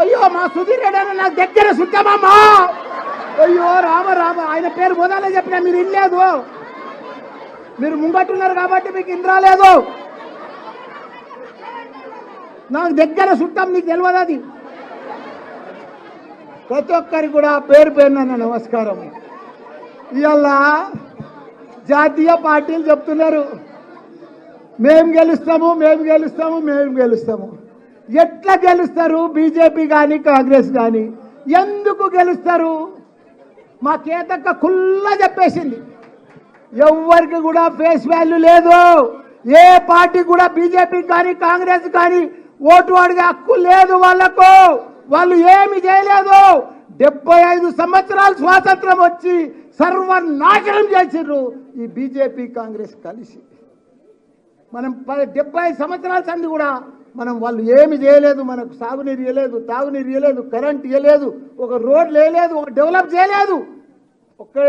అయ్యో మా సుధీర్ రెడ్డి అన్న నాకు దగ్గర సుట్టమమ్మా. అయ్యో రామ రామ, ఆయన పేరు మొదలే చెప్పినా మీరు ఇనలేదు. మీరు ముంగట్టున్నారు కాబట్టి మీకు ఇన్ రాలేదు. నాకు దగ్గర సుట్టం, నీకు తెలియదు అది. ప్రతి ఒక్కరికి కూడా పేరు పేరున నమస్కారం. ఇవాళ జాతీయ పార్టీలు చెప్తున్నారు మేము గెలుస్తాము, మేము గెలుస్తాము, మేము గెలుస్తాము. ఎట్లా గెలుస్తారు? బీజేపీ కానీ కాంగ్రెస్ కానీ ఎందుకు గెలుస్తారు? మా కేతక్క కుల్లా చెప్పేసింది, ఎవరికి కూడా ఫేస్ వాల్యూ లేదు. ఏ పార్టీ కూడా బీజేపీ కానీ కాంగ్రెస్ కానీ ఓటు అడిగే హక్కు లేదు వాళ్ళకు. వాళ్ళు ఏమి చేయలేదు. 75 సంవత్సరాలు స్వాతంత్రం వచ్చి సర్వనాశనం చేసిర్రు ఈ బీజేపీ కాంగ్రెస్ కలిసి. మనం 70 సంవత్సరాల సంది కూడా మనం వాళ్ళు ఏమి చేయలేదు. మనకు సాగునీరు ఇవ్వలేదు, తాగునీరు ఇవ్వలేదు, కరెంట్ ఇవ్వలేదు, ఒక రోడ్లు వేయలేదు, ఒక డెవలప్ చేయలేదు. ఒక్కడే